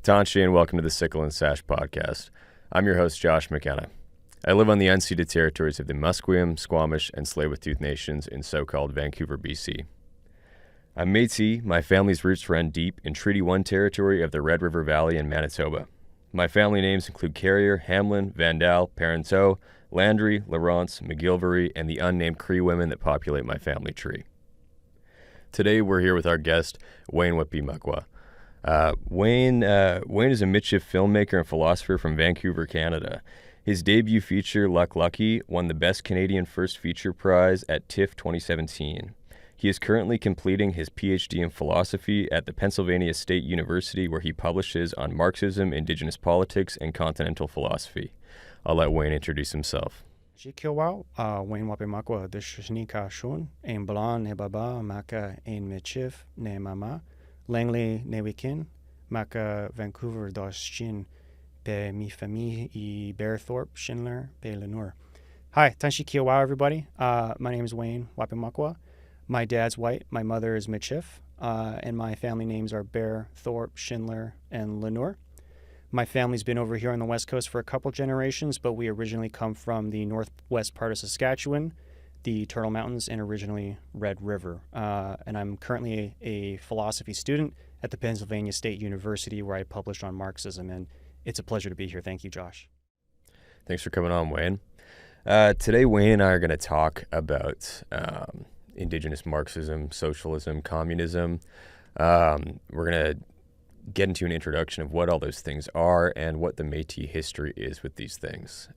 Tanshi, and welcome to the Sickle and Sash podcast. I'm your host, Josh McKenna. I live on the unceded territories of the Musqueam, Squamish, and Tsleil-Waututh nations in so-called Vancouver, BC. I'm Métis. My family's roots run deep in Treaty 1 territory of the Red River Valley in Manitoba. My family names include Carrier, Hamlin, Vandal, Parenteau, Landry, Laurence, McGilvery, and the unnamed Cree women that populate my family tree. Today we're here with our guest, Wayne Wapeemukwa. Wayne is a midship filmmaker and philosopher from Vancouver, Canada. His debut feature, Luck Lucky, won the Best Canadian First Feature Prize at TIFF 2017. He is currently completing his PhD in philosophy at the Pennsylvania State University, where he publishes on Marxism, Indigenous politics, and continental philosophy. I'll let Wayne introduce himself. Wayne Wapeemukwa dishnika shun, ein blan ne baba, maka ein mitchif ne mama, Langley ne wikin, maka Vancouver doschin, be mi famille I Bearthorpe, Schindler, be Lenore. Hi, Tanshi Kiawao, everybody. My name is Wayne Wapeemukwa. My dad's white, my mother is Mitchif, and my family names are Bear, Thorpe, Schindler, and Lenore. My family's been over here on the West Coast for a couple generations, but we originally come from the northwest part of Saskatchewan, the Turtle Mountains, and originally Red River. And I'm currently a philosophy student at the Pennsylvania State University, where I published on Marxism, and it's a pleasure to be here. Thank you, Josh. Thanks for coming on, Wayne. Today, Wayne and I are going to talk about Indigenous Marxism, socialism, communism. We're going to get into an introduction of what all those things are and what the Métis history is with these things.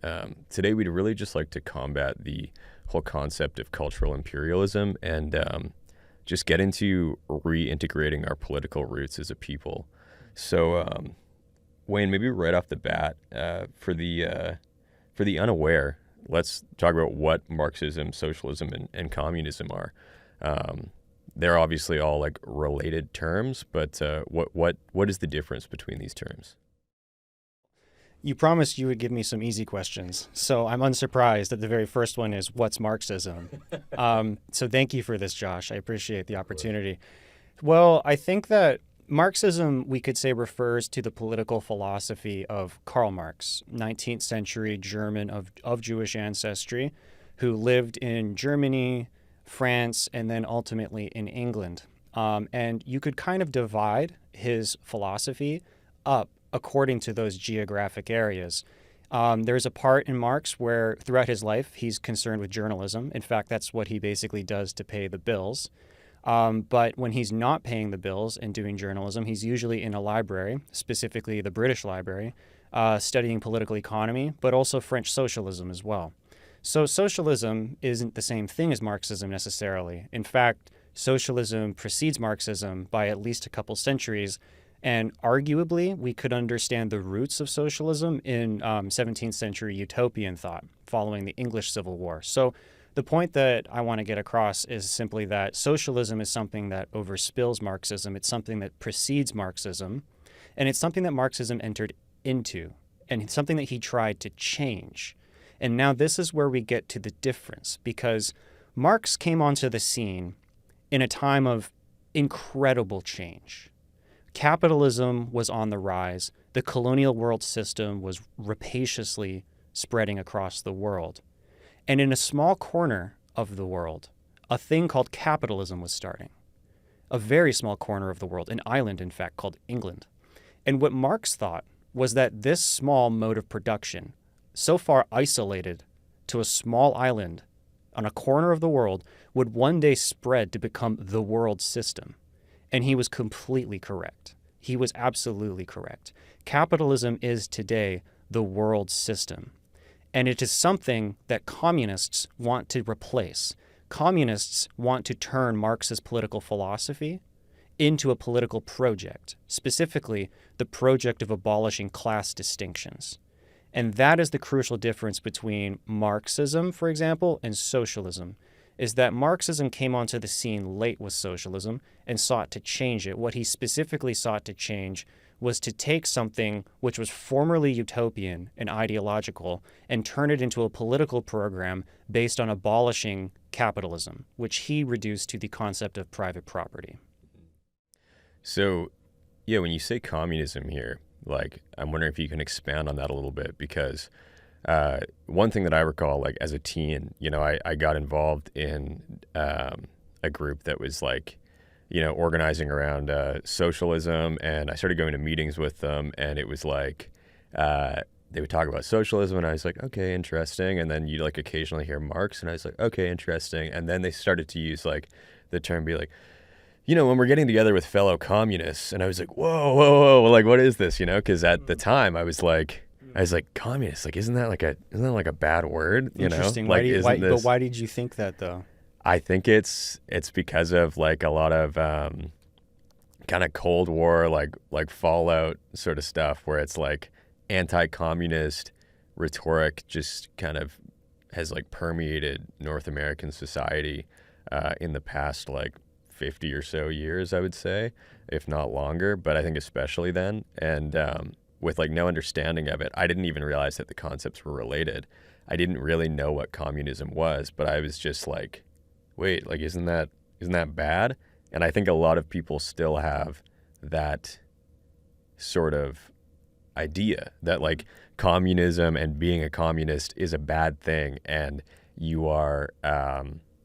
Today, we'd really just like to combat the whole concept of cultural imperialism and just get into reintegrating our political roots as a people. So, Wayne, maybe right off the bat, for the unaware, let's talk about what Marxism, socialism, and communism are. They're obviously all like related terms, but what is the difference between these terms? You promised you would give me some easy questions, so I'm unsurprised that the very first one is, what's Marxism? So thank you for this, Josh. I appreciate the opportunity. Well, I think that Marxism, we could say, refers to the political philosophy of Karl Marx, 19th century German of Jewish ancestry, who lived in Germany, France, and then ultimately in England. And you could kind of divide his philosophy up according to those geographic areas. There's a part in Marx where throughout his life, he's concerned with journalism. In fact, that's what he basically does to pay the bills. But when he's not paying the bills and doing journalism, he's usually in a library, specifically the British Library, studying political economy, but also French socialism as well. So socialism isn't the same thing as Marxism necessarily. In fact, socialism precedes Marxism by at least a couple centuries, and arguably we could understand the roots of socialism in 17th century utopian thought following the English Civil War. So the point that I want to get across is simply that socialism is something that overspills Marxism. It's something that precedes Marxism, and it's something that Marxism entered into, and it's something that he tried to change. And now this is where we get to the difference, because Marx came onto the scene in a time of incredible change. Capitalism was on the rise. The colonial world system was rapaciously spreading across the world. And in a small corner of the world, a thing called capitalism was starting. A very small corner of the world, an island, in fact, called England. And what Marx thought was that this small mode of production, so far isolated to a small island on a corner of the world, would one day spread to become the world system. And he was completely correct. He was absolutely correct. Capitalism is today the world system. And it is something that communists want to replace. Communists want to turn Marx's political philosophy into a political project, specifically the project of abolishing class distinctions. And that is the crucial difference between Marxism, for example, and socialism, is that Marxism came onto the scene late with socialism and sought to change it. What he specifically sought to change was to take something which was formerly utopian and ideological and turn it into a political program based on abolishing capitalism, which he reduced to the concept of private property. So, yeah, when you say communism here, Like, I'm wondering if you can expand on that a little bit, because one thing that I recall, like as a teen, I got involved in a group that was like, organizing around socialism, and I started going to meetings with them, and it was like they would talk about socialism, and I was like, okay, interesting. And then you like occasionally hear Marx, and I was like, okay, interesting. And then they started to use like the term, be like, when we're getting together with fellow communists, and I was like, whoa, whoa, whoa, like what is this? Because at the time I was like, communist, like isn't that like a bad word? Interesting. Like, But why did you think that though? I think it's because of like a lot of kind of Cold War like fallout sort of stuff, where it's like anti-communist rhetoric just kind of has like permeated North American society in the past like 50 or so years, I would say, if not longer, but I think especially then. And with like no understanding of it, I didn't even realize that the concepts were related. I didn't really know what communism was, but I was just like, wait, like isn't that bad? And I think a lot of people still have that sort of idea that like communism and being a communist is a bad thing, and you are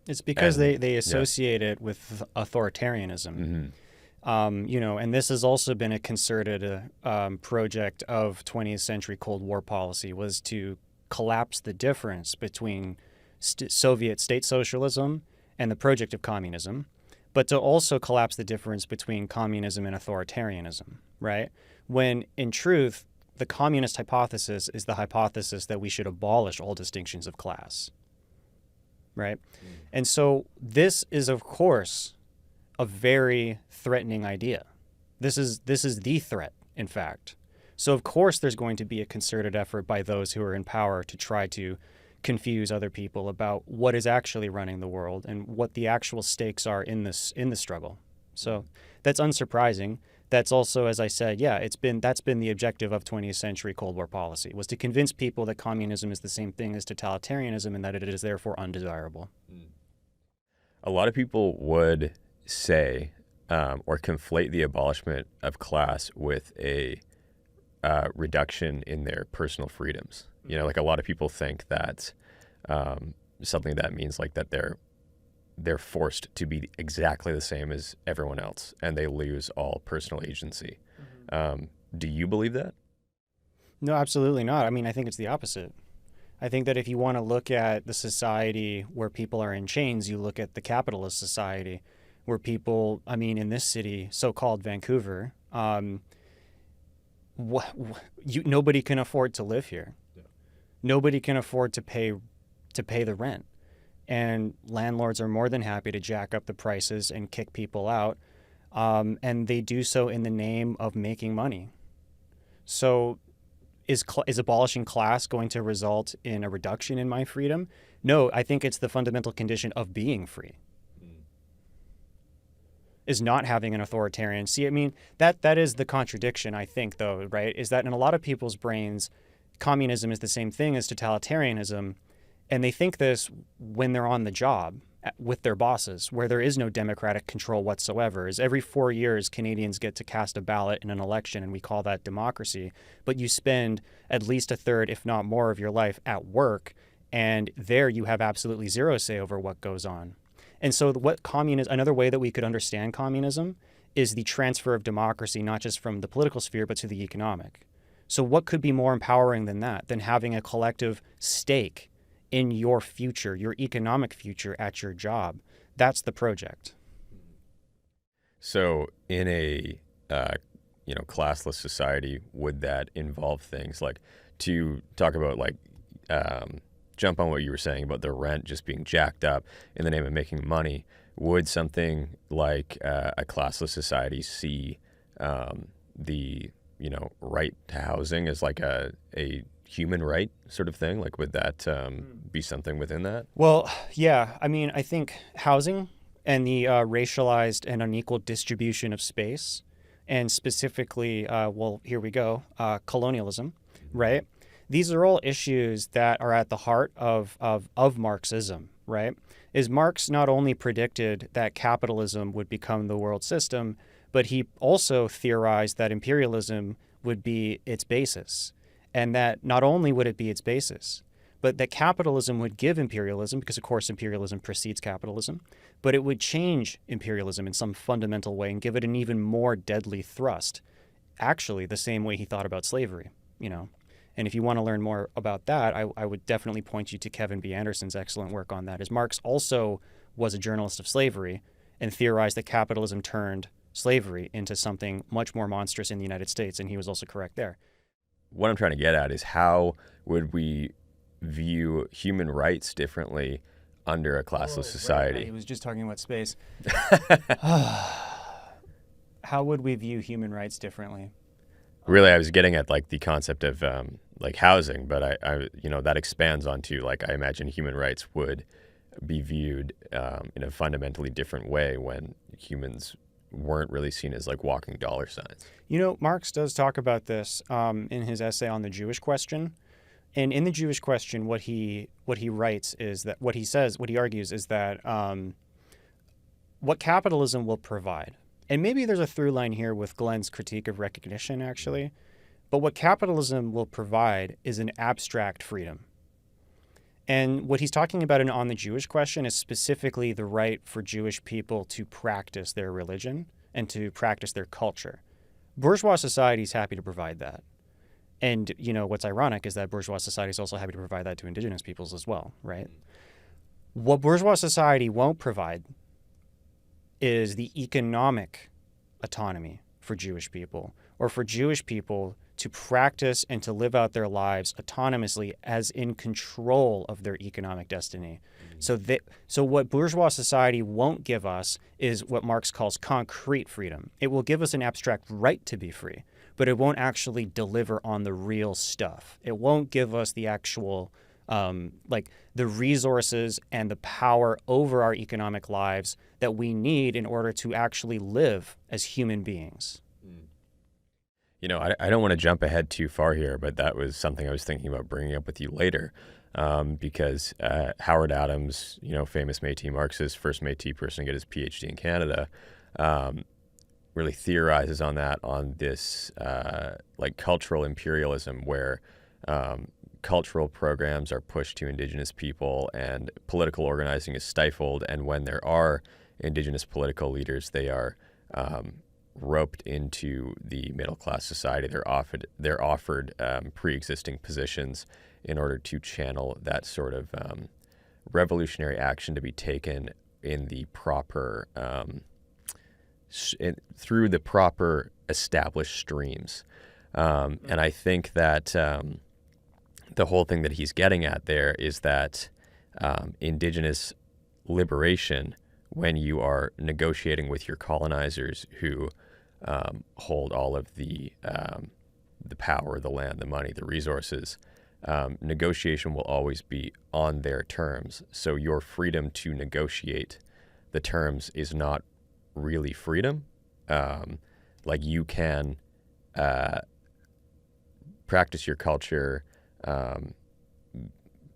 it's because they associate it with authoritarianism. Mm-hmm. And this has also been a concerted project of 20th century Cold War policy, was to collapse the difference between Soviet state socialism and the project of communism, but to also collapse the difference between communism and authoritarianism, right? When in truth, the communist hypothesis is the hypothesis that we should abolish all distinctions of class, right? And so this is, of course, a very threatening idea. This is the threat, in fact. So of course there's going to be a concerted effort by those who are in power to try to confuse other people about what is actually running the world and what the actual stakes are in the struggle. So that's unsurprising. That's also, as I said, that's been the objective of 20th century Cold War policy, was to convince people that communism is the same thing as totalitarianism and that it is therefore undesirable. A lot of people would say or conflate the abolishment of class with a reduction in their personal freedoms. Like a lot of people think that something that means like that they're forced to be exactly the same as everyone else, and they lose all personal agency. Do you believe that? No, absolutely not. I mean, I think it's the opposite. I think that if you want to look at the society where people are in chains, you look at the capitalist society where people, I mean, in this city, so-called Vancouver, nobody can afford to live here. Yeah. Nobody can afford to pay the rent. And landlords are more than happy to jack up the prices and kick people out. And they do so in the name of making money. So is abolishing class going to result in a reduction in my freedom? No, I think it's the fundamental condition of being free. Is not having an authoritarian. See, I mean, that is the contradiction, I think, though, right? Is that in a lot of people's brains, communism is the same thing as totalitarianism, and they think this when they're on the job with their bosses, where there is no democratic control whatsoever. Is every 4 years, Canadians get to cast a ballot in an election, and we call that democracy, but you spend at least a third, if not more, of your life at work, and there you have absolutely zero say over what goes on. And so another way that we could understand communism is the transfer of democracy, not just from the political sphere, but to the economic. So what could be more empowering than that, than having a collective stake in your future, your economic future at your job? That's the project. So in a classless society, would that involve things like, to talk about like jump on what you were saying about the rent just being jacked up in the name of making money, would something like a classless society see the right to housing as like a human right sort of thing? Like, would that be something within that? Well, yeah. I mean, I think housing and the racialized and unequal distribution of space, and specifically, here we go, colonialism, right? These are all issues that are at the heart of Marxism, right? Is Marx not only predicted that capitalism would become the world system, but he also theorized that imperialism would be its basis. And that not only would it be its basis, but that capitalism would give imperialism, because of course imperialism precedes capitalism, but it would change imperialism in some fundamental way and give it an even more deadly thrust. Actually, the same way he thought about slavery, you know. And if you want to learn more about that, I would definitely point you to Kevin B. Anderson's excellent work on that, as Marx also was a journalist of slavery and theorized that capitalism turned slavery into something much more monstrous in the United States, and he was also correct there. What I'm trying to get at is, how would we view human rights differently under a classless society? Right. He was just talking about space. How would we view human rights differently? Really, I was getting at like the concept of like housing, but I that expands onto, like, I imagine human rights would be viewed in a fundamentally different way when humans weren't really seen as like walking dollar signs. You know, Marx does talk about this in his essay on the Jewish question. And in the Jewish question, what he writes is that what he argues is that what capitalism will provide, and maybe there's a through line here with Glenn's critique of recognition, actually, but what capitalism will provide is an abstract freedom. And what he's talking about on the Jewish question is specifically the right for Jewish people to practice their religion and to practice their culture. Bourgeois society is happy to provide that. And, you know, what's ironic is that bourgeois society is also happy to provide that to indigenous peoples as well, right? What bourgeois society won't provide is the economic autonomy for Jewish people, or for Jewish people to practice and to live out their lives autonomously as in control of their economic destiny. So what bourgeois society won't give us is what Marx calls concrete freedom. It will give us an abstract right to be free, but it won't actually deliver on the real stuff. It won't give us the actual, like the resources and the power over our economic lives that we need in order to actually live as human beings. You know, I don't want to jump ahead too far here, but that was something I was thinking about bringing up with you later, because Howard Adams, you know, famous Métis Marxist, first Métis person to get his PhD in Canada, really theorizes on that, on this like cultural imperialism, where cultural programs are pushed to Indigenous people and political organizing is stifled. And when there are Indigenous political leaders, they are roped into the middle class society. They're offered pre-existing positions in order to channel that sort of revolutionary action to be taken in the proper through the proper established streams. And I think that the whole thing that he's getting at there is that Indigenous liberation, when you are negotiating with your colonizers who hold all of the power, the land, the money, the resources, negotiation will always be on their terms. So your freedom to negotiate the terms is not really freedom. Like, you can practice your culture,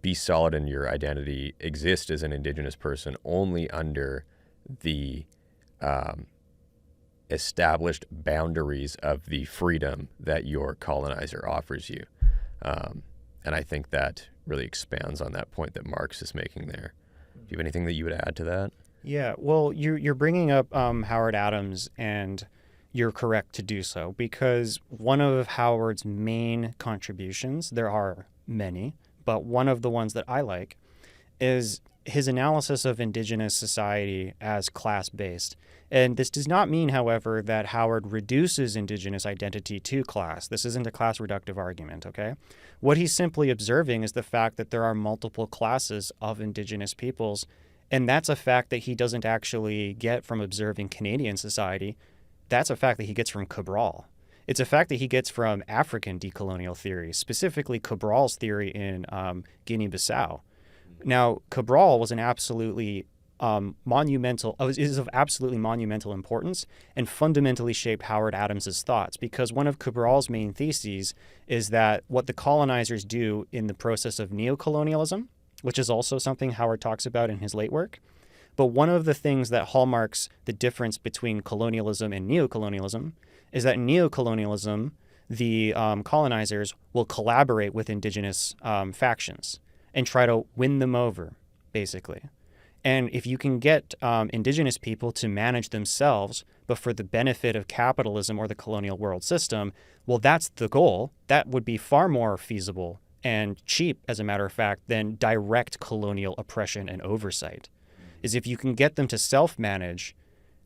be solid in your identity, exist as an Indigenous person only under the established boundaries of the freedom that your colonizer offers you. And I think that really expands on that point that Marx is making there. Do you have anything that you would add to that? Yeah, well, you're bringing up Howard Adams, and you're correct to do so, because one of Howard's main contributions, there are many, but one of the ones that I like is his analysis of Indigenous society as class-based. And this does not mean, however, that Howard reduces Indigenous identity to class. This isn't a class-reductive argument, okay? What he's simply observing is the fact that there are multiple classes of Indigenous peoples, and that's a fact that he doesn't actually get from observing Canadian society. That's a fact that he gets from Cabral. It's a fact that he gets from African decolonial theory, specifically Cabral's theory in Guinea-Bissau. Now, Cabral was an absolutely is of absolutely monumental importance and fundamentally shaped Howard Adams's thoughts, because one of Cabral's main theses is that what the colonizers do in the process of neocolonialism, which is also something Howard talks about in his late work, but one of the things that hallmarks the difference between colonialism and neocolonialism is that in neocolonialism, the colonizers will collaborate with indigenous factions and try to win them over, basically. And if you can get indigenous people to manage themselves, but for the benefit of capitalism or the colonial world system, well, that's the goal. That would be far more feasible and cheap, as a matter of fact, than direct colonial oppression and oversight. Is if you can get them to self-manage,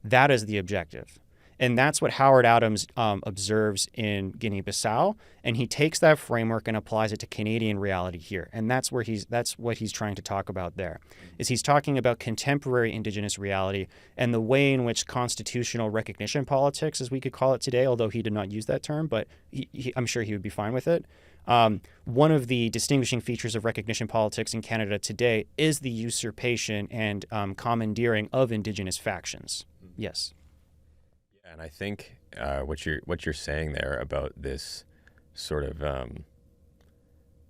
that is the objective. And that's what Howard Adams observes in Guinea-Bissau, and he takes that framework and applies it to Canadian reality here. And that's what he's trying to talk about there. Is he's talking about contemporary Indigenous reality and the way in which constitutional recognition politics, as we could call it today, although he did not use that term, but I'm sure he would be fine with it. One of the distinguishing features of recognition politics in Canada today is the usurpation and commandeering of Indigenous factions. Yes. And I think what you're saying there about this sort of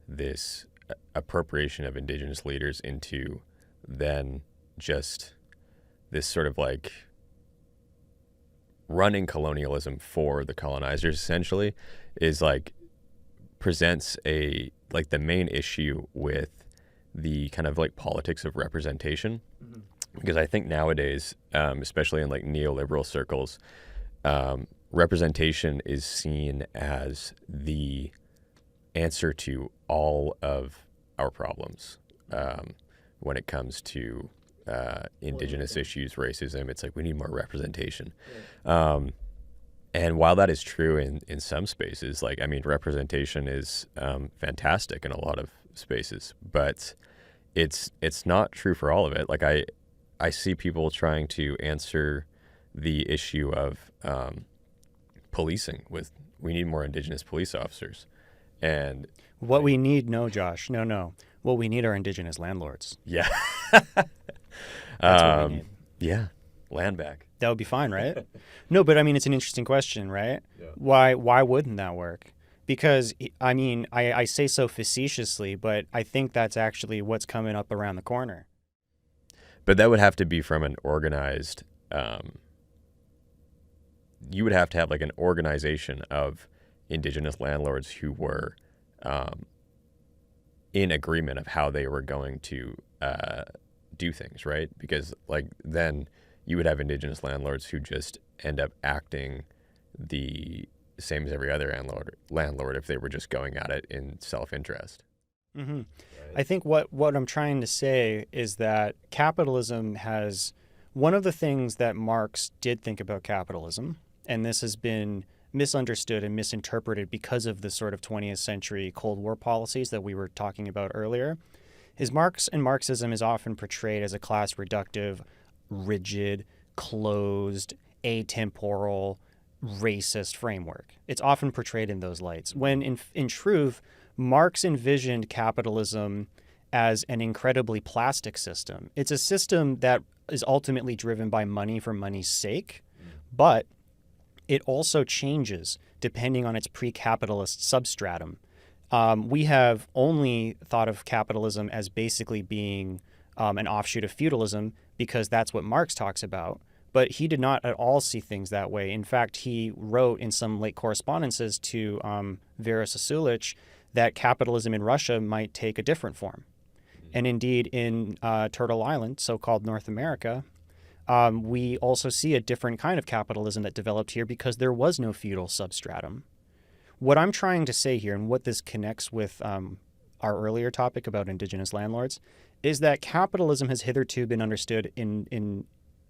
this appropriation of Indigenous leaders into then just this sort of like running colonialism for the colonizers essentially is like presents the main issue with the kind of like politics of representation. Mm-hmm. Because I think nowadays, especially in like neoliberal circles, representation is seen as the answer to all of our problems when it comes to Indigenous issues, racism. It's like we need more representation. Right. And while that is true in some spaces, like, I mean, representation is fantastic in a lot of spaces, but it's not true for all of it. Like I see people trying to answer the issue of policing with we need more Indigenous police officers. And what we need, no, Josh, no. What we need are Indigenous landlords. Yeah. That's what we need. Yeah. Land back. That would be fine, right? No, but I mean, it's an interesting question, right? Yeah. Why wouldn't that work? Because, I mean, I say so facetiously, but I think that's actually what's coming up around the corner. But that would have to be from an organized, you would have to have like an organization of Indigenous landlords who were in agreement of how they were going to do things, right? Because like then you would have Indigenous landlords who just end up acting the same as every other landlord if they were just going at it in self-interest. Mm-hmm. Right. I think what I'm trying to say is that capitalism has one of the things that Marx did think about capitalism, and this has been misunderstood and misinterpreted because of the sort of 20th century Cold War policies that we were talking about earlier, is Marx and Marxism is often portrayed as a class reductive, rigid, closed, atemporal, racist framework. It's often portrayed in those lights, when in truth, Marx envisioned capitalism as an incredibly plastic system. It's a system that is ultimately driven by money for money's sake, but it also changes depending on its pre-capitalist substratum. We have only thought of capitalism as basically being an offshoot of feudalism because that's what Marx talks about. But he did not at all see things that way. In fact, he wrote in some late correspondences to Vera Sasulich that capitalism in Russia might take a different form. And indeed, in Turtle Island, so-called North America, we also see a different kind of capitalism that developed here because there was no feudal substratum. What I'm trying to say here, and what this connects with our earlier topic about Indigenous landlords, is that capitalism has hitherto been understood in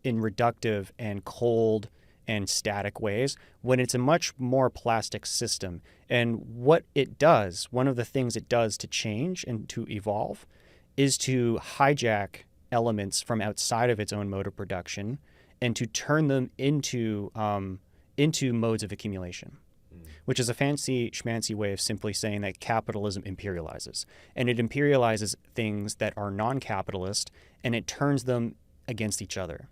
reductive and cold and static ways when it's a much more plastic system. And what it does, one of the things it does to change and to evolve, is to hijack elements from outside of its own mode of production and to turn them into modes of accumulation, which is a fancy schmancy way of simply saying that capitalism imperializes. And it imperializes things that are non-capitalist, and it turns them against each other.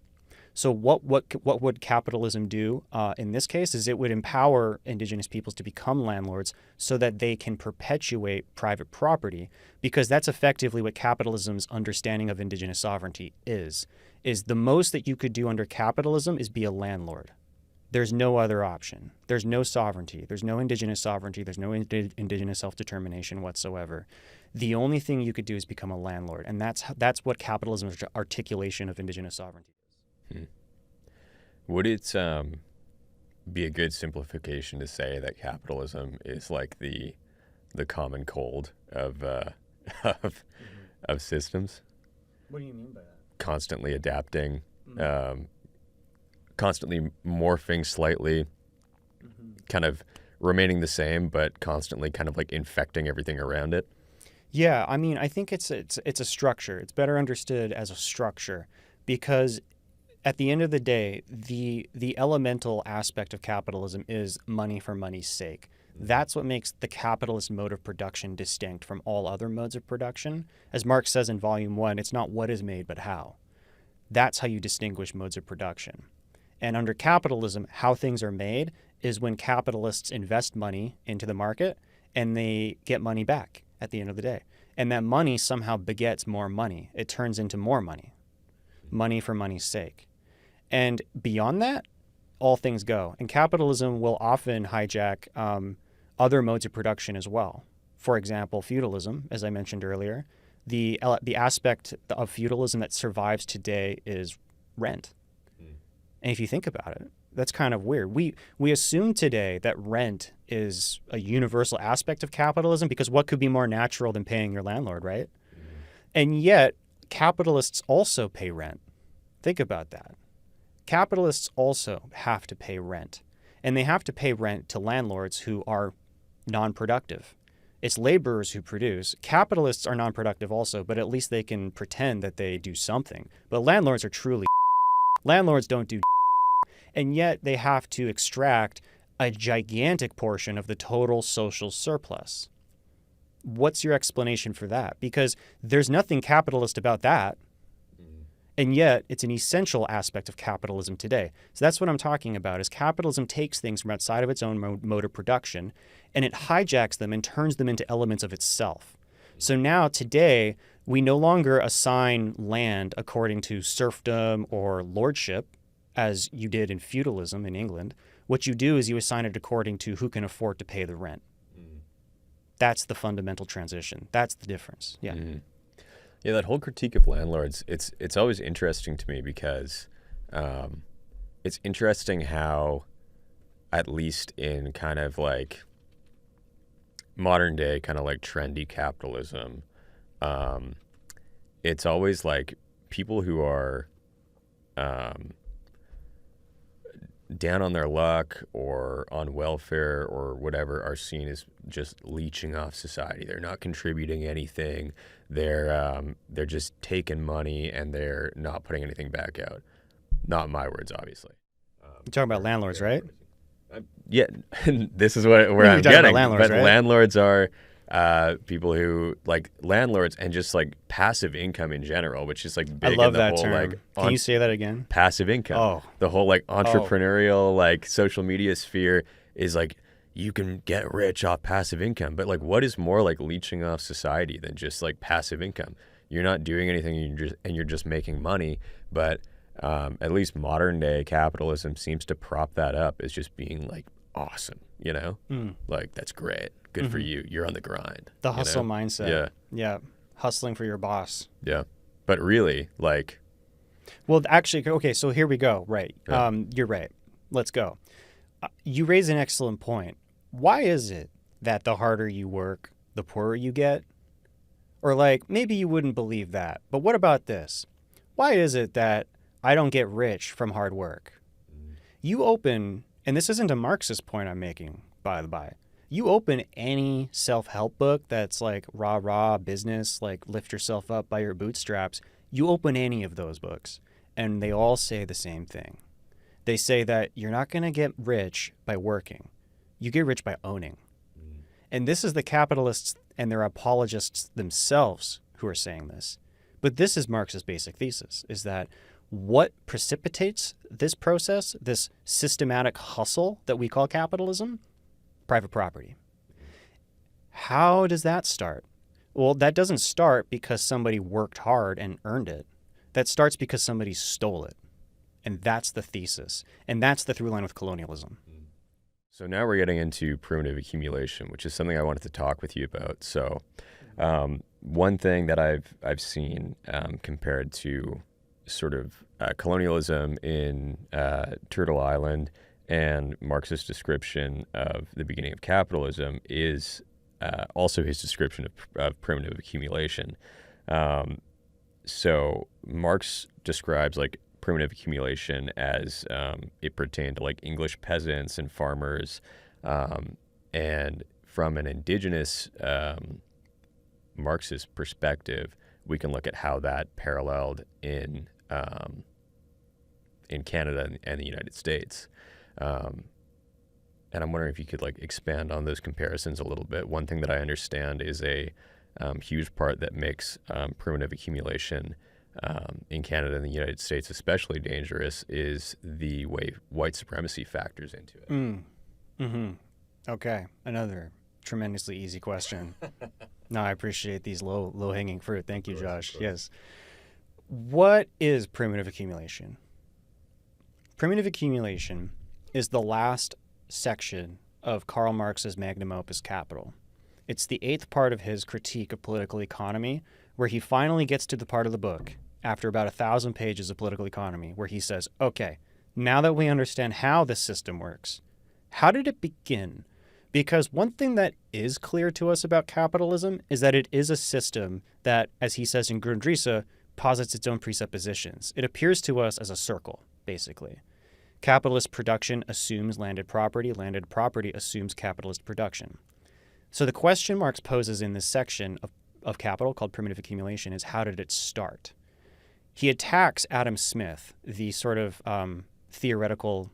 So what would capitalism do in this case is it would empower Indigenous peoples to become landlords so that they can perpetuate private property, because that's effectively what capitalism's understanding of Indigenous sovereignty is the most that you could do under capitalism is be a landlord. There's no other option. There's no sovereignty. There's no indigenous sovereignty. There's no indigenous self-determination whatsoever. The only thing you could do is become a landlord, and that's what capitalism's articulation of indigenous sovereignty is. Would it be a good simplification to say that capitalism is like the common cold of of systems? What do you mean by that? Constantly adapting, constantly morphing slightly, kind of remaining the same, but constantly kind of like infecting everything around it. Yeah, I mean, I think it's a structure. It's better understood as a structure because at the end of the day, the elemental aspect of capitalism is money for money's sake. That's what makes the capitalist mode of production distinct from all other modes of production. As Marx says in Volume 1, it's not what is made, but how. That's how you distinguish modes of production. And under capitalism, how things are made is when capitalists invest money into the market and they get money back at the end of the day. And that money somehow begets more money. It turns into more money. Money for money's sake. And beyond that, all things go. And capitalism will often hijack other modes of production as well. For example, feudalism, as I mentioned earlier. The aspect of feudalism that survives today is rent. And if you think about it, that's kind of weird. We assume today that rent is a universal aspect of capitalism because what could be more natural than paying your landlord, right? And yet, capitalists also pay rent. Think about that. Capitalists also have to pay rent. And they have to pay rent to landlords who are non-productive. It's laborers who produce. Capitalists are non-productive also, but at least they can pretend that they do something. But landlords are truly landlords don't do and yet they have to extract a gigantic portion of the total social surplus. What's your explanation for that? Because there's nothing capitalist about that. And yet it's an essential aspect of capitalism today. So that's what I'm talking about, is capitalism takes things from outside of its own mode of production and it hijacks them and turns them into elements of itself. So now today, we no longer assign land according to serfdom or lordship, as you did in feudalism in England. What you do is you assign it according to who can afford to pay the rent. That's the fundamental transition. That's the difference. Yeah. Yeah, that whole critique of landlords, it's always interesting to me because it's interesting how, at least in kind of like modern day, kind of like trendy capitalism, it's always like people who are down on their luck or on welfare or whatever are seen as just leeching off society. They're not contributing anything. They're just taking money and they're not putting anything back out. Not my words, obviously. You're talking about landlords, right? Yeah, this is where I'm talking getting. about landlords, but right? Landlords are people who like landlords and just like passive income in general, which is like big I love in the that whole term. like Can you say that again? passive income. Oh. The whole like entrepreneurial like social media sphere is like you can get rich off passive income. But like what is more like leeching off society than just like passive income? You're not doing anything and you're just making money. But at least modern day capitalism seems to prop that up as just being like awesome, you know? Like that's great. Good for you. You're on the grind. The hustle know? mindset. Yeah. Yeah. Hustling for your boss. Yeah. But really, like... Well, actually, okay, so here we go. Right. Yeah. You're right. Let's go. You raise an excellent point. Why is it that the harder you work, the poorer you get? Or like, maybe you wouldn't believe that. But what about this? Why is it that I don't get rich from hard work? You open, and this isn't a Marxist point I'm making, by the by. You open any self-help book that's like rah-rah business, like lift yourself up by your bootstraps. You open any of those books, and they all say the same thing. They say that you're not going to get rich by working. You get rich by owning. And this is the capitalists and their apologists themselves who are saying this. But this is Marx's basic thesis, is that what precipitates this process, this systematic hustle that we call capitalism? Private property. How does that start? Well, that doesn't start because somebody worked hard and earned it. That starts because somebody stole it. And that's the thesis. And that's the through line with colonialism. So now we're getting into primitive accumulation, which is something I wanted to talk with you about. So one thing that I've seen compared to sort of colonialism in Turtle Island and Marx's description of the beginning of capitalism is also his description of primitive accumulation. So Marx describes like primitive accumulation as it pertained to like English peasants and farmers, and from an indigenous Marxist perspective, we can look at how that paralleled in Canada and the United States. And I'm wondering if you could like expand on those comparisons a little bit. One thing that I understand is a huge part that makes primitive accumulation in Canada and the United States especially dangerous is the way white supremacy factors into it. Mm-hmm. Okay, another tremendously easy question. No, I appreciate these low-hanging fruit. Thank you, Josh. Yes. What is primitive accumulation? Primitive accumulation is the last section of Karl Marx's magnum opus Capital. It's the 8th part of his critique of political economy, where he finally gets to the part of the book, after about 1,000 pages of political economy, where he says, okay, now that we understand how this system works, how did it begin? Because one thing that is clear to us about capitalism is that it is a system that, as he says in Grundrisse, posits its own presuppositions. It appears to us as a circle, basically. Capitalist production assumes landed property assumes capitalist production. So the question Marx poses in this section of Capital called primitive accumulation is, how did it start? He attacks Adam Smith, the sort of theoretical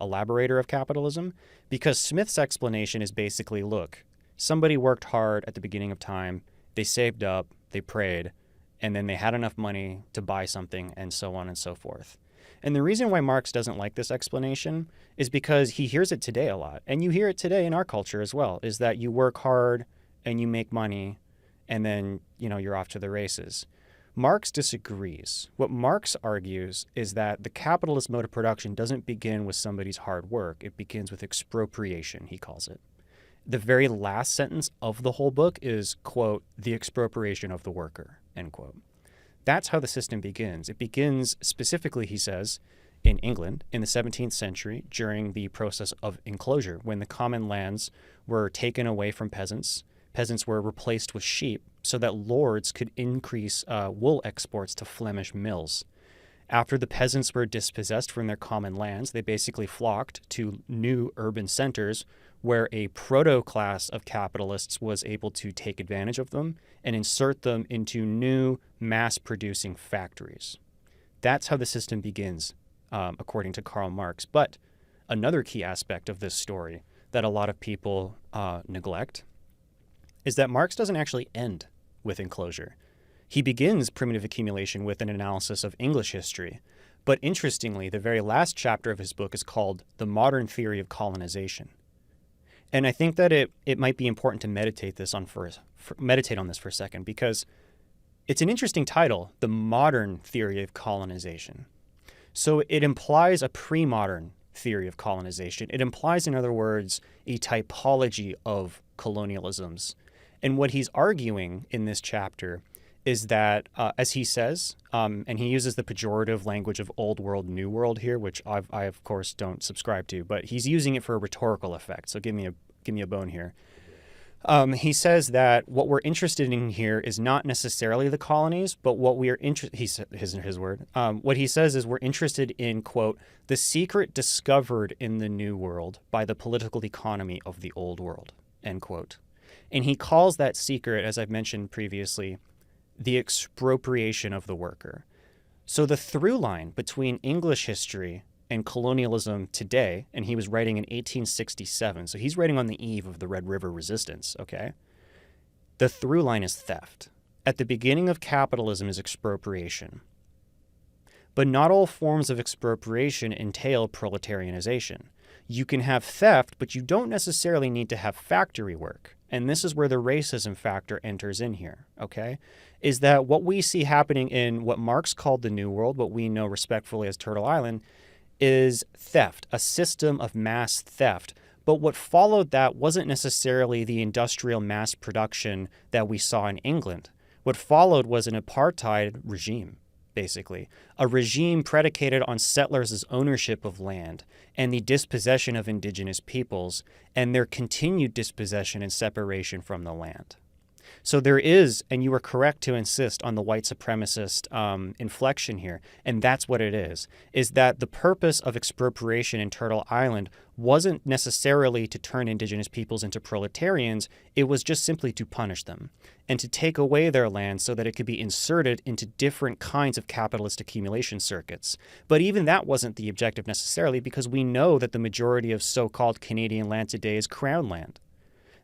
elaborator of capitalism, because Smith's explanation is basically, look, somebody worked hard at the beginning of time, they saved up, they prayed, and then they had enough money to buy something, and so on and so forth. And the reason why Marx doesn't like this explanation is because he hears it today a lot, and you hear it today in our culture as well, is that you work hard and you make money, and then, you're off to the races. Marx disagrees. What Marx argues is that the capitalist mode of production doesn't begin with somebody's hard work. It begins with expropriation, he calls it. The very last sentence of the whole book is, quote, the expropriation of the worker, end quote. That's how the system begins. It begins specifically, he says, in England in the 17th century during the process of enclosure, when the common lands were taken away from peasants. Peasants were replaced with sheep so that lords could increase wool exports to Flemish mills. After the peasants were dispossessed from their common lands, they basically flocked to new urban centers where a proto-class of capitalists was able to take advantage of them and insert them into new mass-producing factories. That's how the system begins, according to Karl Marx. But another key aspect of this story that a lot of people neglect is that Marx doesn't actually end with enclosure. He begins primitive accumulation with an analysis of English history. But interestingly, the very last chapter of his book is called The Modern Theory of Colonization. And I think that it might be important to meditate on this for a second, because it's an interesting title, The Modern Theory of Colonization. So it implies a pre-modern theory of colonization. It implies, in other words, a typology of colonialisms. And what he's arguing in this chapter is that, as he says, and he uses the pejorative language of old world, new world here, which I of course don't subscribe to, but he's using it for a rhetorical effect. So give me a bone here. He says that what we're interested in here is not necessarily the colonies, but what we are his word. What he says is we're interested in, quote, the secret discovered in the new world by the political economy of the old world, end quote. And he calls that secret, as I've mentioned previously, the expropriation of the worker. So the through line between English history and colonialism today, and he was writing in 1867, so he's writing on the eve of the Red River Resistance, okay? The through line is theft. At the beginning of capitalism is expropriation. But not all forms of expropriation entail proletarianization. You can have theft, but you don't necessarily need to have factory work. And this is where the racism factor enters in here, okay? Is that what we see happening in what Marx called the New World, what we know respectfully as Turtle Island, is theft, a system of mass theft. But what followed that wasn't necessarily the industrial mass production that we saw in England. What followed was an apartheid regime, basically, a regime predicated on settlers' ownership of land and the dispossession of indigenous peoples and their continued dispossession and separation from the land. So there is, and you are correct to insist on the white supremacist inflection here, and that's what it is that the purpose of expropriation in Turtle Island wasn't necessarily to turn indigenous peoples into proletarians, it was just simply to punish them and to take away their land so that it could be inserted into different kinds of capitalist accumulation circuits. But even that wasn't the objective necessarily, because we know that the majority of so-called Canadian land today is Crown land.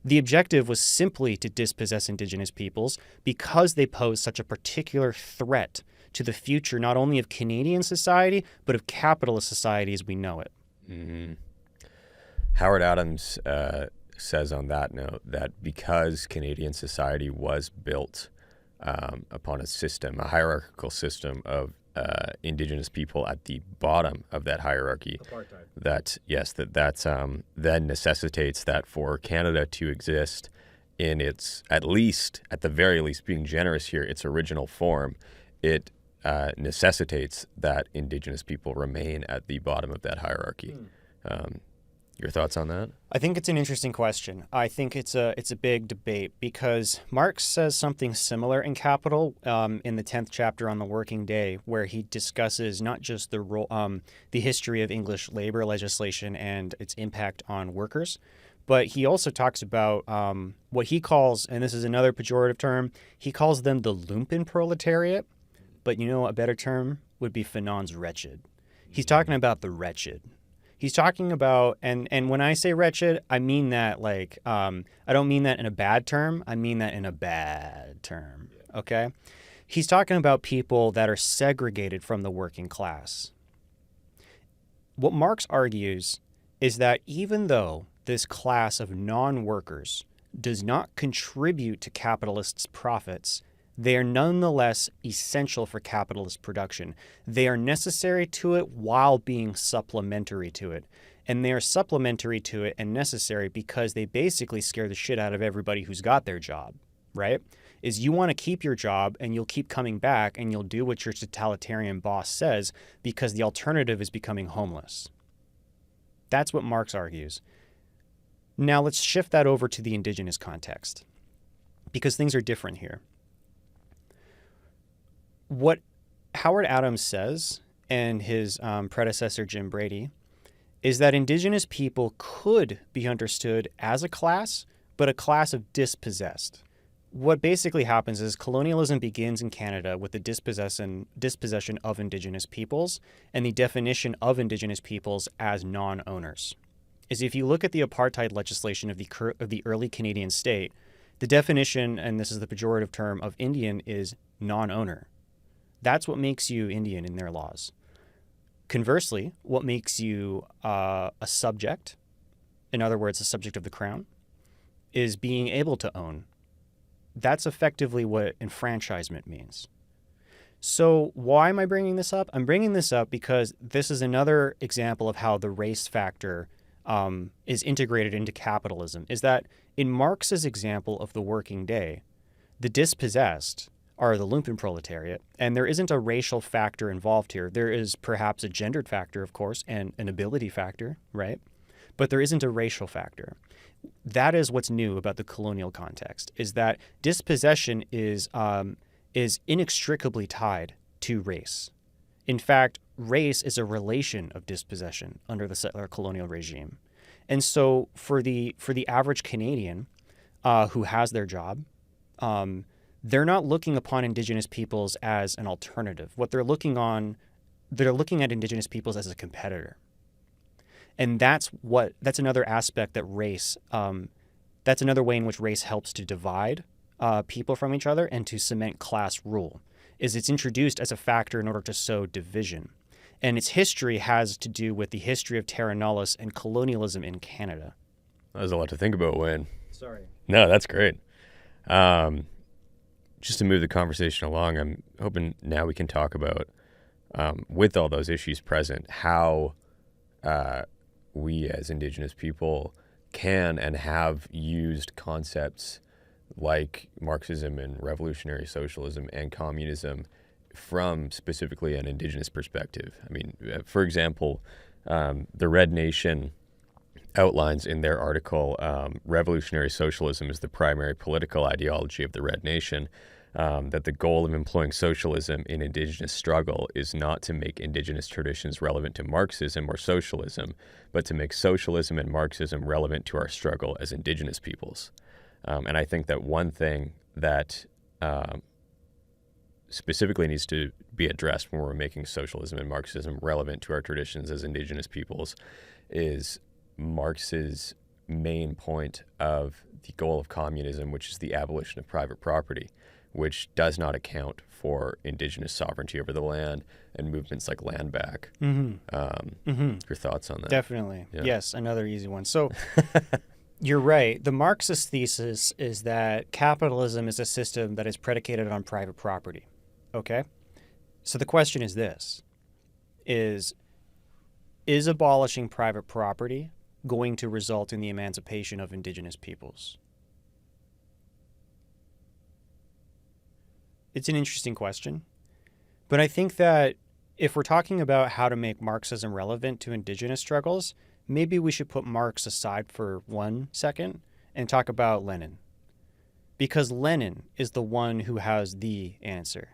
The objective was simply to dispossess indigenous peoples because they pose such a particular threat to the future, not only of Canadian society, but of capitalist society as we know it. Mm-hmm. Howard Adams says on that note that because Canadian society was built upon a system, a hierarchical system of indigenous people at the bottom of that hierarchy, that then necessitates that for Canada to exist in its, at the very least, being generous here, its original form, it necessitates that indigenous people remain at the bottom of that hierarchy. Your thoughts on that? I think it's an interesting question. I think it's a big debate because Marx says something similar in Capital in the 10th chapter on the working day, where he discusses not just the history of English labor legislation and its impact on workers, but he also talks about what he calls, and this is another pejorative term, he calls them the lumpen proletariat, but a better term would be Fanon's wretched. He's talking about the wretched. He's talking about, and when I say wretched, I mean that I don't mean that in a bad term. I mean that in a bad term, okay? He's talking about people that are segregated from the working class. What Marx argues is that even though this class of non-workers does not contribute to capitalists' profits, they are nonetheless essential for capitalist production. They are necessary to it while being supplementary to it. And they are supplementary to it and necessary because they basically scare the shit out of everybody who's got their job, right? Is you want to keep your job and you'll keep coming back and you'll do what your totalitarian boss says because the alternative is becoming homeless. That's what Marx argues. Now let's shift that over to the indigenous context because things are different here. What Howard Adams says, and his predecessor Jim Brady, is that indigenous people could be understood as a class, but a class of dispossessed. What basically happens is colonialism begins in Canada with the dispossession of indigenous peoples and the definition of indigenous peoples as non-owners. Is if you look at the apartheid legislation of the early Canadian state, the definition, and this is the pejorative term, of Indian is non-owner. That's what makes you Indian in their laws. Conversely, what makes you a subject, in other words, a subject of the crown, is being able to own. That's effectively what enfranchisement means. So why am I bringing this up? I'm bringing this up because this is another example of how the race factor is integrated into capitalism, is that in Marx's example of the working day, the dispossessed are the lumpen proletariat, and there isn't a racial factor involved here. There is perhaps a gendered factor, of course, and an ability factor, right? But there isn't a racial factor. That is what's new about the colonial context, is that dispossession is inextricably tied to race. In fact, race is a relation of dispossession under the settler colonial regime. And so for the average Canadian who has their job, they're not looking upon indigenous peoples as an alternative. What they're looking at indigenous peoples as a competitor. And that's another aspect that race, that's another way in which race helps to divide people from each other and to cement class rule, is it's introduced as a factor in order to sow division. And its history has to do with the history of terra nullius and colonialism in Canada. There's a lot to think about, Wayne. Sorry. No, that's great. Just to move the conversation along, I'm hoping now we can talk about, with all those issues present, how we as Indigenous people can and have used concepts like Marxism and revolutionary socialism and communism from specifically an Indigenous perspective. I mean, for example, the Red Nation outlines in their article, revolutionary socialism is the primary political ideology of the Red Nation, that the goal of employing socialism in Indigenous struggle is not to make Indigenous traditions relevant to Marxism or socialism, but to make socialism and Marxism relevant to our struggle as Indigenous peoples. And I think that one thing that specifically needs to be addressed when we're making socialism and Marxism relevant to our traditions as Indigenous peoples is Marx's main point of the goal of communism, which is the abolition of private property, which does not account for Indigenous sovereignty over the land and movements like land back. Your thoughts on that? Definitely. Yeah. Yes, another easy one. So you're right. The Marxist thesis is that capitalism is a system that is predicated on private property. Okay? So the question is this, is abolishing private property going to result in the emancipation of Indigenous peoples? It's an interesting question, but I think that if we're talking about how to make Marxism relevant to Indigenous struggles, maybe we should put Marx aside for 1 second and talk about Lenin. Because Lenin is the one who has the answer.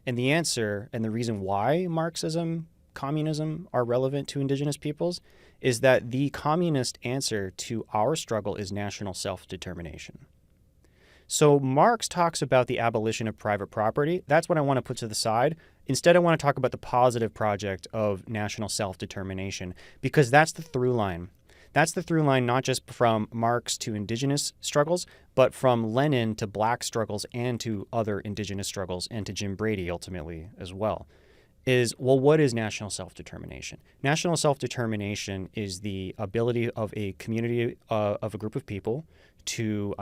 And the answer and the reason why Marxism, communism are relevant to Indigenous peoples is that the communist answer to our struggle is national self-determination. So Marx talks about the abolition of private property. That's what I want to put to the side. Instead, I want to talk about the positive project of national self-determination, because that's the through line. That's the through line not just from Marx to Indigenous struggles, but from Lenin to Black struggles and to other Indigenous struggles and to Jim Brady ultimately as well. What is national self-determination? National self-determination is the ability of a community, of a group of people to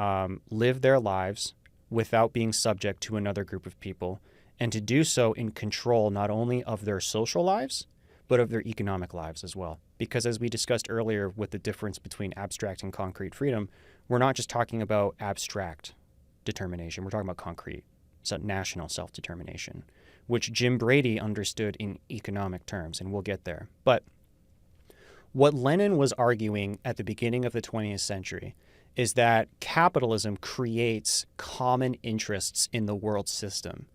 live their lives without being subject to another group of people, and to do so in control not only of their social lives, but of their economic lives as well. Because as we discussed earlier with the difference between abstract and concrete freedom, we're not just talking about abstract determination, we're talking about concrete, so national self-determination, which Jim Brady understood in economic terms, and we'll get there. But what Lenin was arguing at the beginning of the 20th century is that capitalism creates common interests in the world system.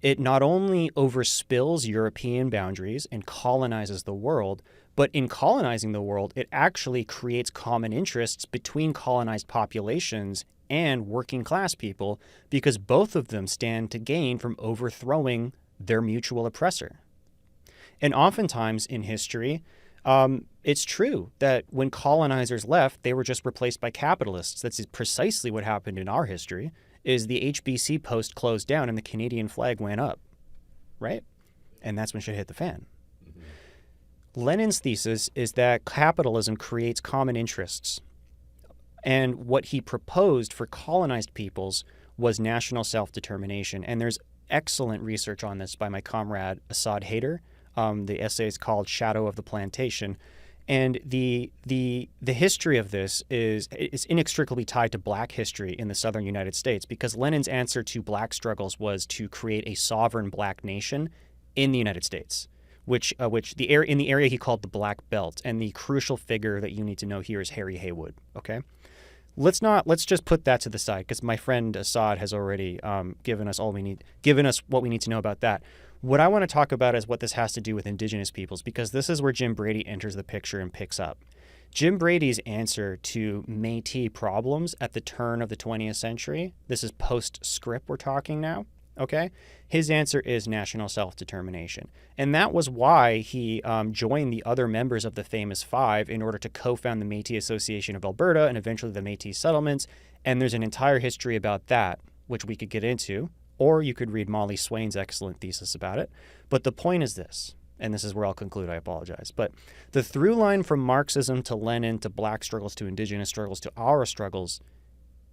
It not only overspills European boundaries and colonizes the world, but in colonizing the world, it actually creates common interests between colonized populations and working class people, because both of them stand to gain from overthrowing their mutual oppressor. And oftentimes in history, it's true that when colonizers left, they were just replaced by capitalists. That's precisely what happened in our history, is the HBC post closed down and the Canadian flag went up, right? And that's when shit hit the fan. Lenin's thesis is that capitalism creates common interests. And what he proposed for colonized peoples was national self-determination. And there's excellent research on this by my comrade Assad Haider. The essay is called Shadow of the Plantation. And the history of this is inextricably tied to Black history in the southern United States, because Lenin's answer to Black struggles was to create a sovereign Black nation in the United States, which in the area he called the Black Belt. And the crucial figure that you need to know here is Harry Haywood. Okay, let's just put that to the side, because my friend Assad has already given us what we need to know about that. What I want to talk about is what this has to do with Indigenous peoples, because this is where Jim Brady enters the picture and picks up. Jim Brady's answer to Métis problems at the turn of the 20th century, this is post-script we're talking now, okay? His answer is national self-determination. And that was why he joined the other members of the Famous Five in order to co-found the Métis Association of Alberta and eventually the Métis settlements. And there's an entire history about that, which we could get into. Or you could read Molly Swain's excellent thesis about it. But the point is this. and this is where I'll conclude, I apologize, but the through line from Marxism to Lenin to black struggles to indigenous struggles to our struggles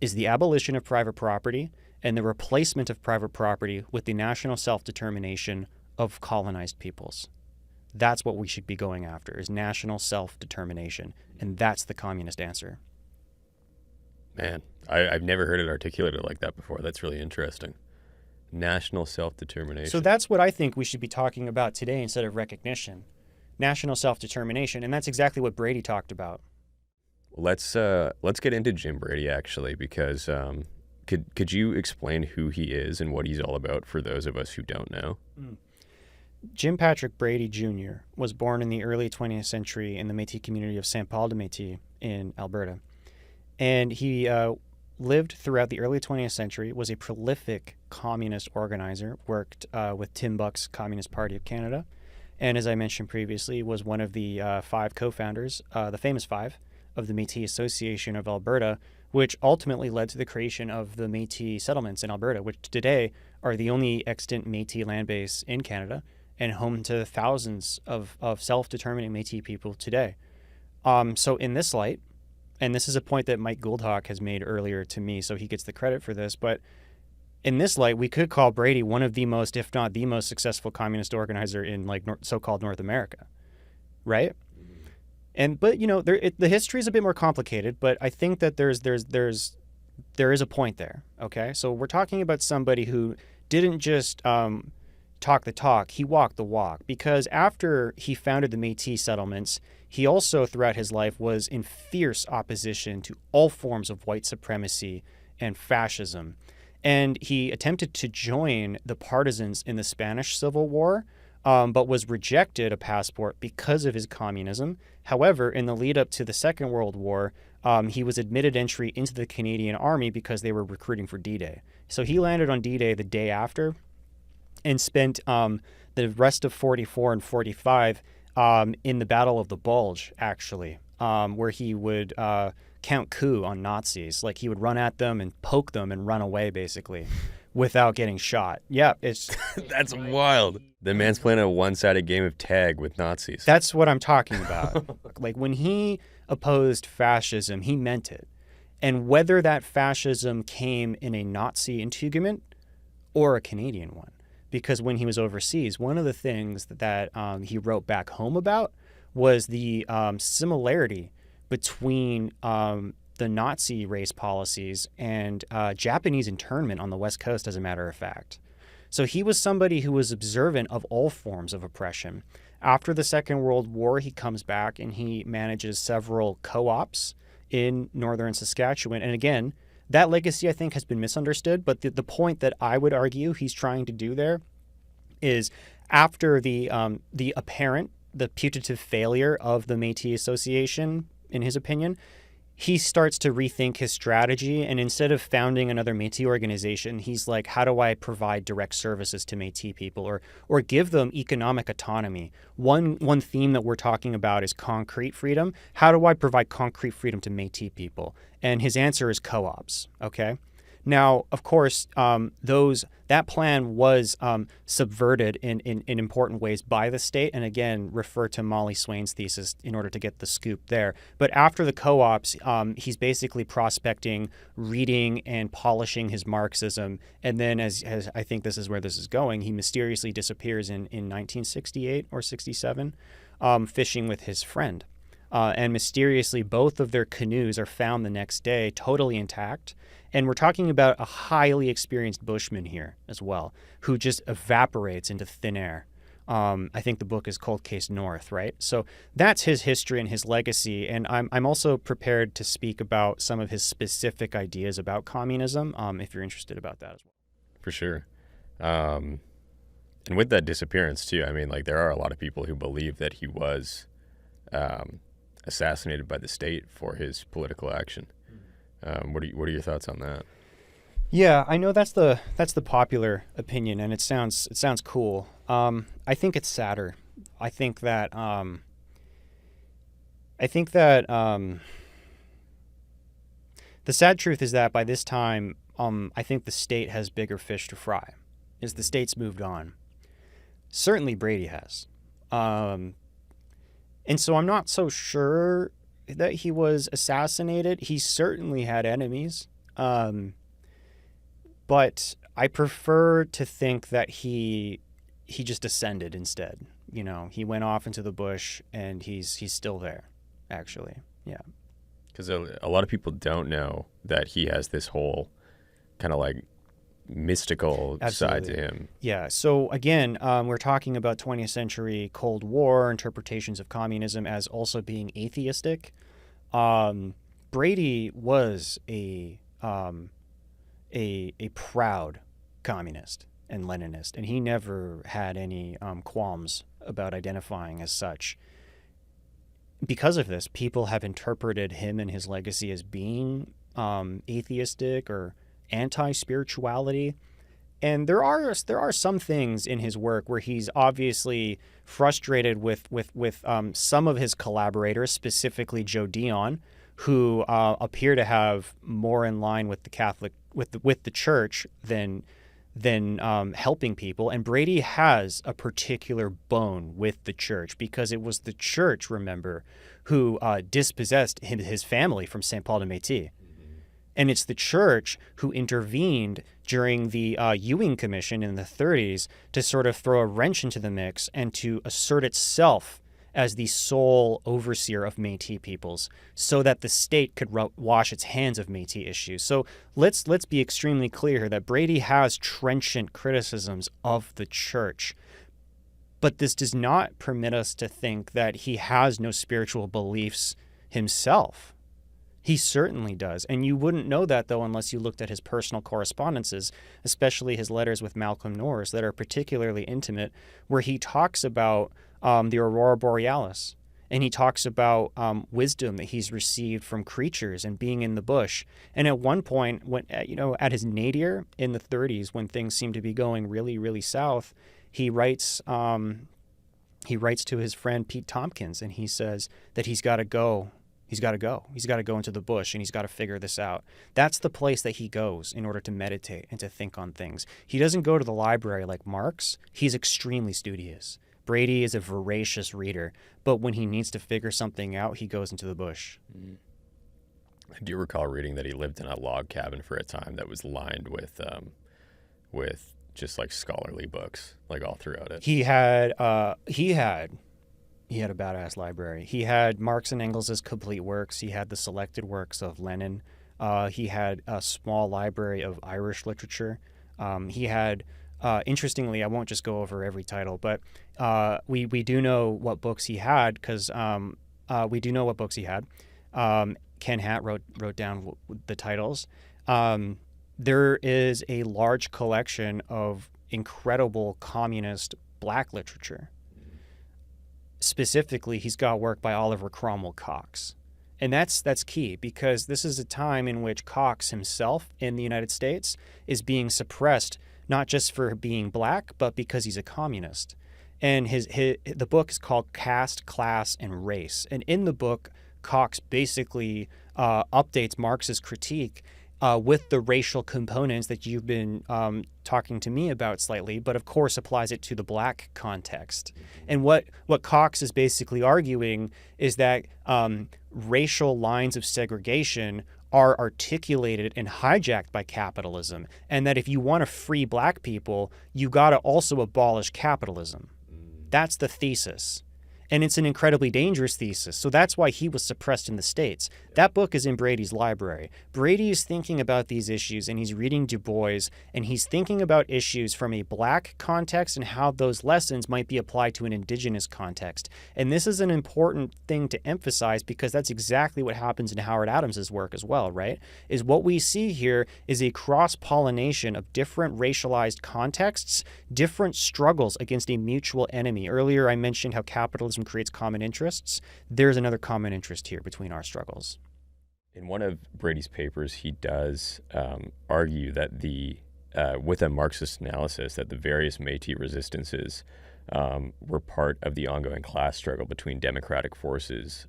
is the abolition of private property and the replacement of private property with the national self-determination of colonized peoples. That's what we should be going after, is national self-determination, and that's the communist answer. Man, I've never heard it articulated like that before. That's really interesting. National self-determination. So that's what I think we should be talking about today instead of recognition. National self-determination, and that's exactly what Brady talked about. Let's get into Jim Brady, actually, because could you explain who he is and what he's all about for those of us who don't know? Jim Patrick Brady Jr. was born in the early 20th century in the Métis community of Saint Paul de Métis in Alberta. And he lived throughout the early 20th century, was a prolific communist organizer, worked with Tim Buck's Communist Party of Canada, and as I mentioned previously, was one of the 5 co-founders, the famous 5, of the Métis Association of Alberta, which ultimately led to the creation of the Métis settlements in Alberta, which today are the only extant Métis land base in Canada and home to thousands of self-determining Métis people today. So in this light, and this is a point that Mike Gouldhawk has made earlier to me, so he gets the credit for this, but in this light, we could call Brady one of the most, if not the most successful communist organizer in like so-called North America, right? But you know, the history is a bit more complicated, but I think that there is a point there. Okay, so we're talking about somebody who didn't just talk the talk; he walked the walk. Because after he founded the Métis settlements, he also throughout his life was in fierce opposition to all forms of white supremacy and fascism, and he attempted to join the partisans in the Spanish Civil War. But was rejected a passport because of his communism. However, in the lead up to the Second World War, he was admitted entry into the Canadian Army because they were recruiting for D-Day. So he landed on D-Day the day after and spent the rest of 44 and 45 in the Battle of the Bulge, actually, where he would count coup on Nazis. Like he would run at them and poke them and run away, basically, without getting shot. Yeah, it's... That's wild. The man's playing a one-sided game of tag with Nazis. That's what I'm talking about. Like when he opposed fascism, he meant it. And whether that fascism came in a Nazi integument or a Canadian one. Because when he was overseas, one of the things that he wrote back home about was the similarity between the Nazi race policies and Japanese internment on the West Coast, as a matter of fact. So he was somebody who was observant of all forms of oppression. After the Second World War, he comes back and he manages several co-ops in northern Saskatchewan. And again, that legacy, I think, has been misunderstood. But the point that I would argue he's trying to do there is after the putative failure of the Métis Association, in his opinion, he starts to rethink his strategy, and instead of founding another Métis organization, he's like, how do I provide direct services to Métis people or give them economic autonomy? One theme that we're talking about is concrete freedom. How do I provide concrete freedom to Métis people? And his answer is co-ops, okay? Now, of course, that plan was subverted in important ways by the state, and again, refer to Molly Swain's thesis in order to get the scoop there. But after the co-ops, he's basically prospecting, reading, and polishing his Marxism, and then, as I think this is where this is going, he mysteriously disappears in 1968 or 67, fishing with his friend. And mysteriously, both of their canoes are found the next day, totally intact. And we're talking about a highly experienced bushman here as well, who just evaporates into thin air. I think the book is Cold Case North, right? So that's his history and his legacy. And I'm also prepared to speak about some of his specific ideas about communism, if you're interested about that as well. For sure. And with that disappearance, too, I mean, like, there are a lot of people who believe that he was assassinated by the state for his political action. What are your thoughts on that? Yeah, I know that's the popular opinion, and it sounds cool. I think it's sadder. I think that the sad truth is that by this time, I think the state has bigger fish to fry, as the state's moved on. Certainly Brady has. And so I'm not so sure that he was assassinated. He certainly had enemies. But I prefer to think that he just ascended instead. You know, he went off into the bush and he's still there, actually. Yeah. Because a lot of people don't know that he has this whole kind of like mystical side to him. Yeah. So again, we're talking about 20th century Cold War interpretations of communism as also being atheistic. Brady was a proud communist and Leninist, and he never had any qualms about identifying as such. Because of this, people have interpreted him and his legacy as being atheistic or anti-spirituality. And there are some things in his work where he's obviously frustrated with some of his collaborators, specifically Joe Dion, who appear to have more in line with the Catholic with the church than helping people. And Brady has a particular bone with the church because it was the church, remember, who dispossessed his family from St. Paul de Métis. And it's the church who intervened during the Ewing Commission in the 30s to sort of throw a wrench into the mix and to assert itself as the sole overseer of Métis peoples so that the state could wash its hands of Métis issues. So let's be extremely clear here that Brady has trenchant criticisms of the church. But this does not permit us to think that he has no spiritual beliefs himself. He certainly does. And you wouldn't know that, though, unless you looked at his personal correspondences, especially his letters with Malcolm Norris that are particularly intimate, where he talks about the Aurora Borealis. And he talks about wisdom that he's received from creatures and being in the bush. And at one point, when at his nadir in the 30s, when things seem to be going really, really south, he writes to his friend Pete Tompkins, and he says that he's got to go. He's got to go. He's got to go into the bush, and he's got to figure this out. That's the place that he goes in order to meditate and to think on things. He doesn't go to the library like Marx. He's extremely studious. Brady is a voracious reader, but when he needs to figure something out, he goes into the bush. I do recall reading that he lived in a log cabin for a time that was lined with just like scholarly books, like all throughout it. He had a badass library. He had Marx and Engels' complete works. He had the selected works of Lenin. He had a small library of Irish literature. He had, interestingly, I won't just go over every title, but we do know what books he had because we do know what books he had. Ken Hatt wrote down the titles. There is a large collection of incredible communist black literature. Specifically, he's got work by Oliver Cromwell Cox. And that's key because this is a time in which Cox himself in the United States is being suppressed, not just for being black, but because he's a communist. And the book is called Caste, Class, and Race. And in the book, Cox basically updates Marx's critique with the racial components that you've been talking to me about slightly, but of course applies it to the black context. And what Cox is basically arguing is that racial lines of segregation are articulated and hijacked by capitalism, and that if you want to free black people, you got to also abolish capitalism. That's the thesis. And it's an incredibly dangerous thesis. So that's why he was suppressed in the States. That book is in Brady's library. Brady is thinking about these issues, and he's reading Du Bois, and he's thinking about issues from a black context and how those lessons might be applied to an indigenous context. And this is an important thing to emphasize because that's exactly what happens in Howard Adams's work as well, right? Is what we see here is a cross-pollination of different racialized contexts, different struggles against a mutual enemy. Earlier I mentioned how capitalism creates common interests. There's another common interest here between our struggles. In one of Brady's papers, he does argue that with a Marxist analysis, that the various Métis resistances were part of the ongoing class struggle between democratic forces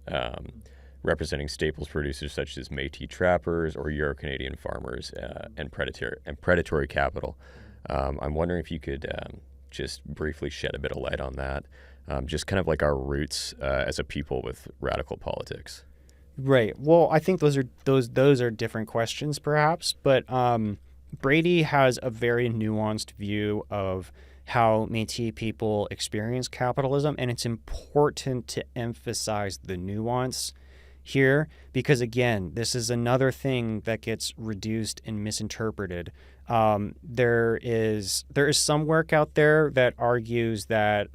representing staples producers such as Métis trappers or Euro-Canadian farmers and predatory capital. I'm wondering if you could just briefly shed a bit of light on that. just kind of like our roots as a people with radical politics? Right. Well, I think those are different questions, perhaps. But Brady has a very nuanced view of how Métis people experience capitalism, and it's important to emphasize the nuance here because, again, this is another thing that gets reduced and misinterpreted. There is some work out there that argues that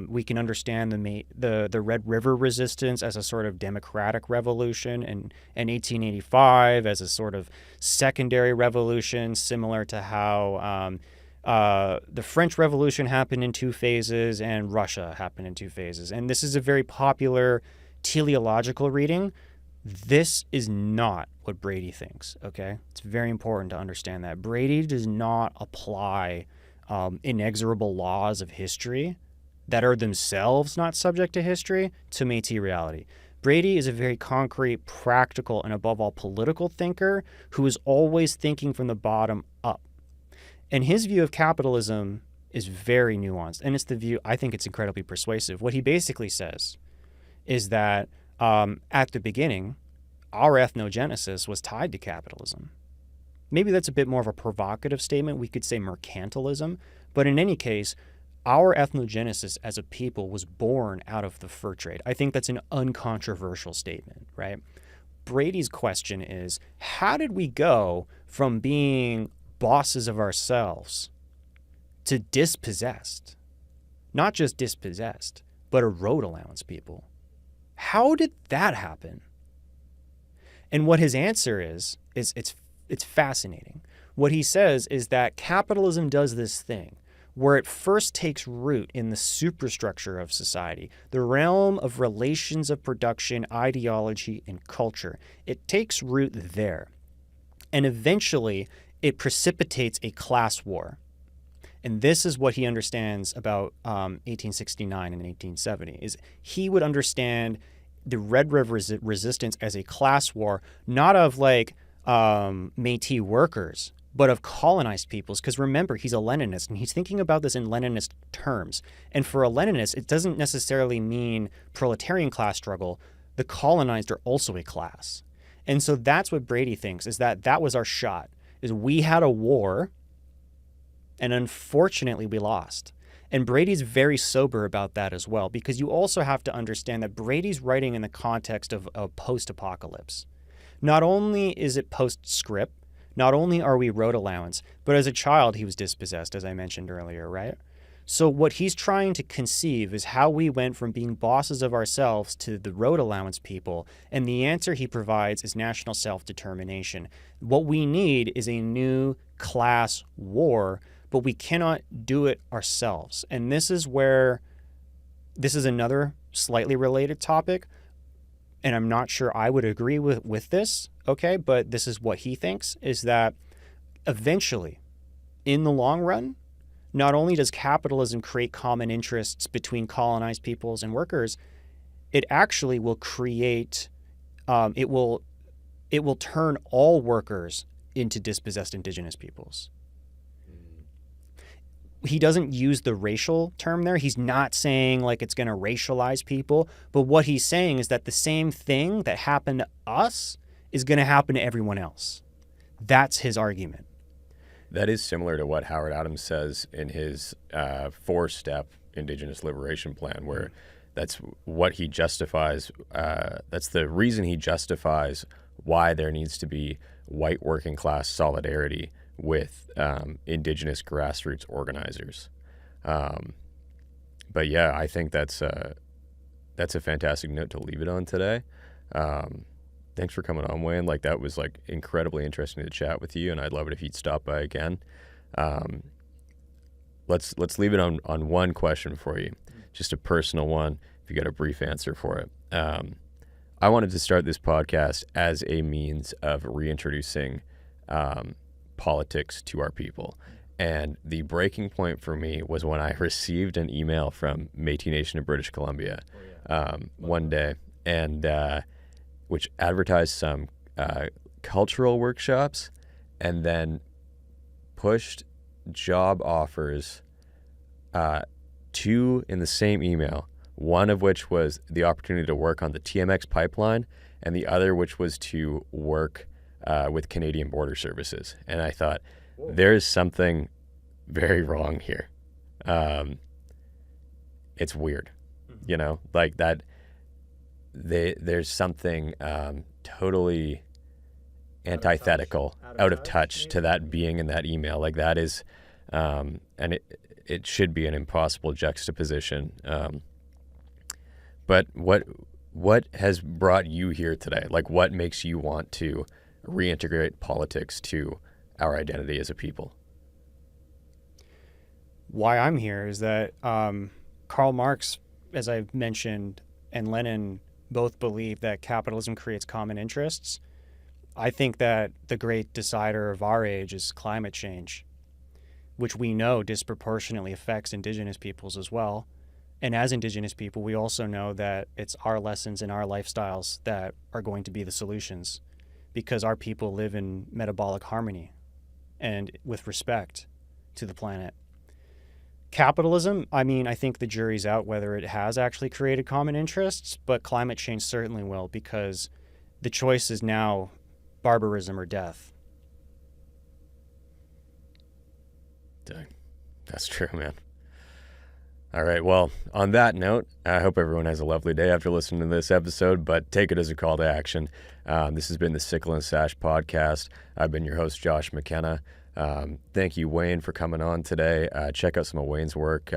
we can understand the Red River resistance as a sort of democratic revolution and 1885 as a sort of secondary revolution, similar to how the French Revolution happened in 2 phases and Russia happened in 2 phases. And this is a very popular teleological reading. This is not what Brady thinks, okay? It's very important to understand that. Brady does not apply inexorable laws of history that are themselves not subject to history to Métis reality. Brady is a very concrete, practical, and above all political thinker who is always thinking from the bottom up. And his view of capitalism is very nuanced, and it's the view, I think it's incredibly persuasive. What he basically says is that at the beginning, our ethnogenesis was tied to capitalism. Maybe that's a bit more of a provocative statement. We could say mercantilism. But in any case, our ethnogenesis as a people was born out of the fur trade. I think that's an uncontroversial statement, right? Brady's question is, how did we go from being bosses of ourselves to dispossessed? Not just dispossessed, but a road allowance people. How did that happen? And what his answer is it's fascinating. What he says is that capitalism does this thing where it first takes root in the superstructure of society, the realm of relations of production, ideology, and culture. It takes root there. And eventually, it precipitates a class war. And this is what he understands about 1869 and 1870, is he would understand the Red River resistance as a class war, not of like Métis workers, but of colonized peoples. Because remember, he's a Leninist, and he's thinking about this in Leninist terms. And for a Leninist, it doesn't necessarily mean proletarian class struggle. The colonized are also a class. And so that's what Brady thinks, is that was our shot, is we had a war, and unfortunately we lost. And Brady's very sober about that as well, because you also have to understand that Brady's writing in the context of a post-apocalypse. Not only is it postscript, not only are we road allowance, but as a child he was dispossessed, as I mentioned earlier, right? So what he's trying to conceive is how we went from being bosses of ourselves to the road allowance people, and the answer he provides is national self-determination. What we need is a new class war, but we cannot do it ourselves. And this is another slightly related topic, and I'm not sure I would agree with this, okay? But this is what he thinks, is that eventually, in the long run, not only does capitalism create common interests between colonized peoples and workers, it actually will create, it will turn all workers into dispossessed indigenous peoples. He doesn't use the racial term there. He's not saying like it's going to racialize people, but what he's saying is that the same thing that happened to us is going to happen to everyone else. That's his argument. That is similar to what Howard Adams says in his 4-step Indigenous Liberation Plan, where that's what he justifies. That's the reason he justifies why there needs to be white working class solidarity with Indigenous grassroots organizers. But yeah, I think that's a fantastic note to leave it on today. Thanks for coming on, Wayne. Like, that was like incredibly interesting to chat with you, and I'd love it if you'd stop by again. Let's leave it on one question for you, just a personal one, if you got a brief answer for it. I wanted to start this podcast as a means of reintroducing politics to our people. And the breaking point for me was when I received an email from Métis Nation of British Columbia one day, and which advertised some cultural workshops and then pushed job offers in the same email, one of which was the opportunity to work on the TMX pipeline, and the other which was to work with Canadian Border Services. And I thought, there is something very wrong here. It's weird, you know, like that. There's something totally antithetical, out of touch to that being in that email. Like that is, and it should be an impossible juxtaposition. But what has brought you here today? Like, what makes you want to reintegrate politics to our identity as a people? Why I'm here is that Karl Marx, as I've mentioned, and Lenin both believe that capitalism creates common interests. I think that the great decider of our age is climate change, which we know disproportionately affects Indigenous peoples as well. And as Indigenous people, we also know that it's our lessons and our lifestyles that are going to be the solutions, because our people live in metabolic harmony and with respect to the planet. Capitalism, I mean, I think the jury's out whether it has actually created common interests, but climate change certainly will, because the choice is now barbarism or death. Dang. That's true, man. All right. Well, on that note, I hope everyone has a lovely day after listening to this episode, but take it as a call to action. This has been the Sickle and Sash podcast. I've been your host, Josh McKenna. Thank you, Wayne, for coming on today. Check out some of Wayne's work.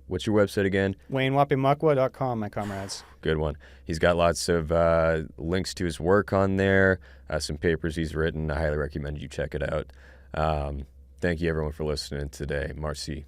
What's your website again? WayneWapeemukwa.com, my comrades. Good one. He's got lots of links to his work on there, some papers he's written. I highly recommend you check it out. Thank you, everyone, for listening today. Merci.